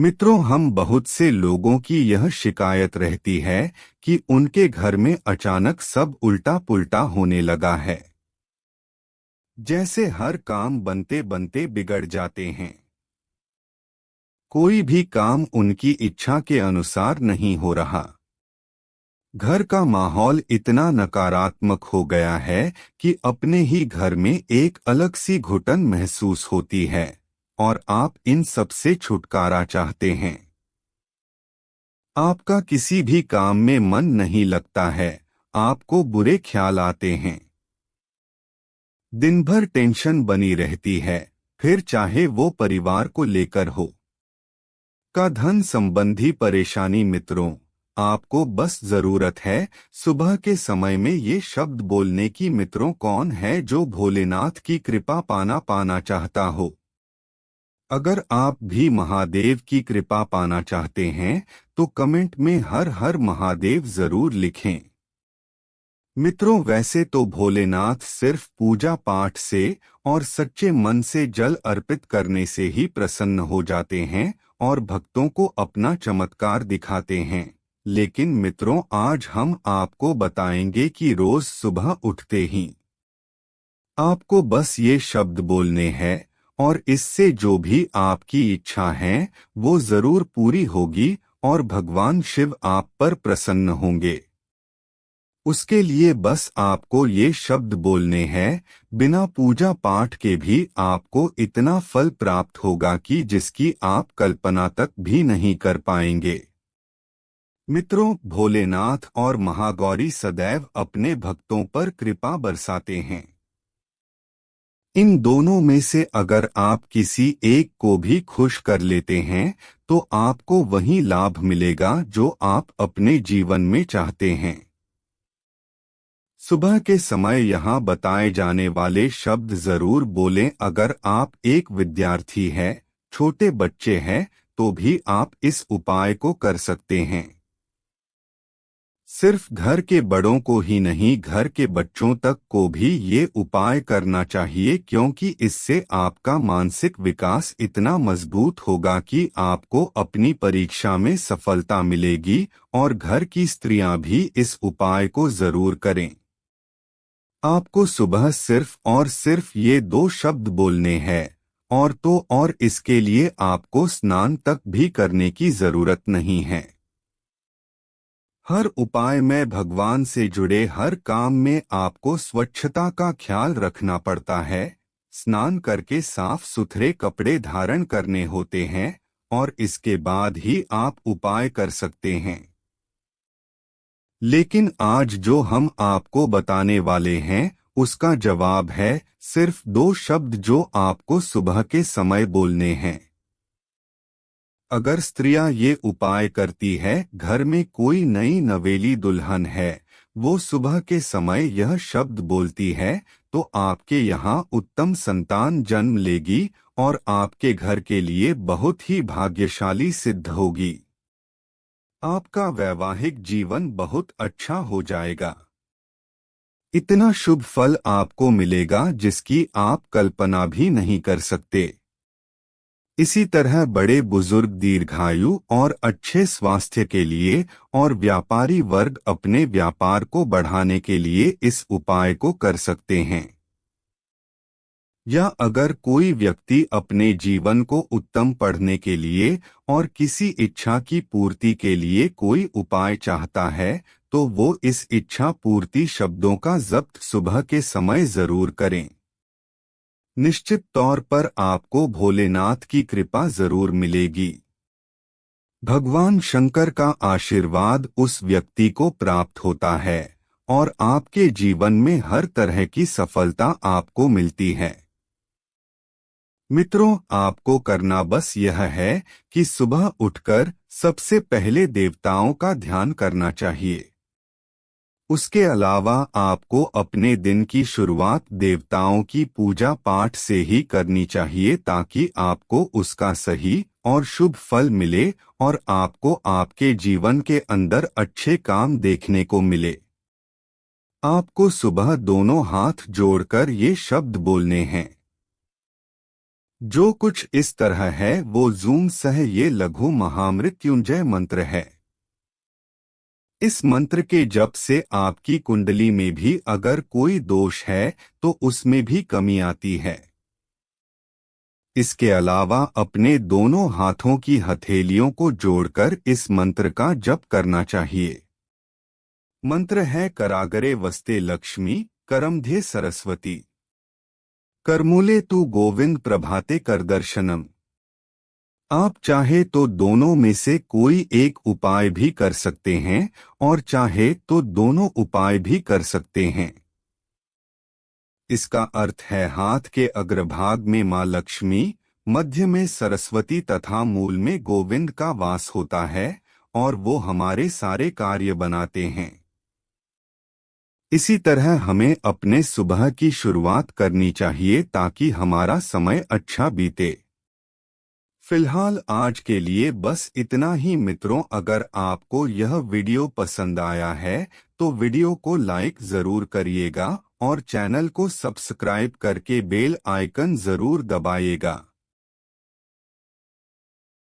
मित्रों, हम बहुत से लोगों की यह शिकायत रहती है कि उनके घर में अचानक सब उल्टा पुल्टा होने लगा है। जैसे हर काम बनते बनते बिगड़ जाते हैं। कोई भी काम उनकी इच्छा के अनुसार नहीं हो रहा। घर का माहौल इतना नकारात्मक हो गया है कि अपने ही घर में एक अलग सी घुटन महसूस होती है और आप इन सब से छुटकारा चाहते हैं। आपका किसी भी काम में मन नहीं लगता है, आपको बुरे ख्याल आते हैं। दिन भर टेंशन बनी रहती है, फिर चाहे वो परिवार को लेकर हो का धन संबंधी परेशानी। मित्रों, आपको बस जरूरत है सुबह के समय में ये शब्द बोलने की। मित्रों, कौन है जो भोलेनाथ की कृपा पाना चाहता हो? अगर आप भी महादेव की कृपा पाना चाहते हैं तो कमेंट में हर हर महादेव जरूर लिखें। मित्रों, वैसे तो भोलेनाथ सिर्फ पूजा पाठ से और सच्चे मन से जल अर्पित करने से ही प्रसन्न हो जाते हैं और भक्तों को अपना चमत्कार दिखाते हैं। लेकिन मित्रों, आज हम आपको बताएंगे कि रोज सुबह उठते ही आपको बस ये शब्द बोलने हैं और इससे जो भी आपकी इच्छा है वो जरूर पूरी होगी और भगवान शिव आप पर प्रसन्न होंगे। उसके लिए बस आपको ये शब्द बोलने हैं। बिना पूजा पाठ के भी आपको इतना फल प्राप्त होगा कि जिसकी आप कल्पना तक भी नहीं कर पाएंगे। मित्रों, भोलेनाथ और महागौरी सदैव अपने भक्तों पर कृपा बरसाते हैं। इन दोनों में से अगर आप किसी एक को भी खुश कर लेते हैं तो आपको वही लाभ मिलेगा जो आप अपने जीवन में चाहते हैं। सुबह के समय यहाँ बताए जाने वाले शब्द जरूर बोलें। अगर आप एक विद्यार्थी हैं, छोटे बच्चे हैं, तो भी आप इस उपाय को कर सकते हैं। सिर्फ घर के बड़ों को ही नहीं, घर के बच्चों तक को भी ये उपाय करना चाहिए, क्योंकि इससे आपका मानसिक विकास इतना मजबूत होगा कि आपको अपनी परीक्षा में सफलता मिलेगी। और घर की स्त्रियां भी इस उपाय को जरूर करें। आपको सुबह सिर्फ और सिर्फ ये दो शब्द बोलने हैं और तो और इसके लिए आपको स्नान तक भी करने की जरूरत नहीं है। हर उपाय में भगवान से जुड़े हर काम में आपको स्वच्छता का ख्याल रखना पड़ता है। स्नान करके साफ सुथरे कपड़े धारण करने होते हैं और इसके बाद ही आप उपाय कर सकते हैं। लेकिन आज जो हम आपको बताने वाले हैं उसका जवाब है सिर्फ दो शब्द जो आपको सुबह के समय बोलने हैं। अगर स्त्रियां ये उपाय करती है, घर में कोई नई नवेली दुल्हन है, वो सुबह के समय यह शब्द बोलती है तो आपके यहाँ उत्तम संतान जन्म लेगी और आपके घर के लिए बहुत ही भाग्यशाली सिद्ध होगी। आपका वैवाहिक जीवन बहुत अच्छा हो जाएगा। इतना शुभ फल आपको मिलेगा जिसकी आप कल्पना भी नहीं कर सकते। इसी तरह बड़े बुजुर्ग दीर्घायु और अच्छे स्वास्थ्य के लिए और व्यापारी वर्ग अपने व्यापार को बढ़ाने के लिए इस उपाय को कर सकते हैं। या अगर कोई व्यक्ति अपने जीवन को उत्तम पढ़ने के लिए और किसी इच्छा की पूर्ति के लिए कोई उपाय चाहता है तो वो इस इच्छा पूर्ति शब्दों का जप्त सुबह के समय जरूर करें। निश्चित तौर पर आपको भोलेनाथ की कृपा जरूर मिलेगी। भगवान शंकर का आशीर्वाद उस व्यक्ति को प्राप्त होता है और आपके जीवन में हर तरह की सफलता आपको मिलती है। मित्रों, आपको करना बस यह है कि सुबह उठकर सबसे पहले देवताओं का ध्यान करना चाहिए। उसके अलावा आपको अपने दिन की शुरुआत देवताओं की पूजा पाठ से ही करनी चाहिए ताकि आपको उसका सही और शुभ फल मिले और आपको आपके जीवन के अंदर अच्छे काम देखने को मिले। आपको सुबह दोनों हाथ जोड़कर ये शब्द बोलने हैं। जो कुछ इस तरह है वो जूम सह ये लघु महामृत्युंजय मंत्र है। इस मंत्र के जप से आपकी कुंडली में भी अगर कोई दोष है तो उसमें भी कमी आती है। इसके अलावा अपने दोनों हाथों की हथेलियों को जोड़कर इस मंत्र का जप करना चाहिए। मंत्र है करागरे वस्ते लक्ष्मी करमध्ये सरस्वती करमूले तू गोविंद प्रभाते कर दर्शनम। आप चाहे तो दोनों में से कोई एक उपाय भी कर सकते हैं और चाहे तो दोनों उपाय भी कर सकते हैं। इसका अर्थ है हाथ के अग्रभाग में मां लक्ष्मी, मध्य में सरस्वती तथा मूल में गोविंद का वास होता है और वो हमारे सारे कार्य बनाते हैं। इसी तरह हमें अपने सुबह की शुरुआत करनी चाहिए ताकि हमारा समय अच्छा बीते। फिलहाल आज के लिए बस इतना ही मित्रों। अगर आपको यह वीडियो पसंद आया है तो वीडियो को लाइक जरूर करिएगा और चैनल को सब्सक्राइब करके बेल आइकन जरूर दबाइएगा।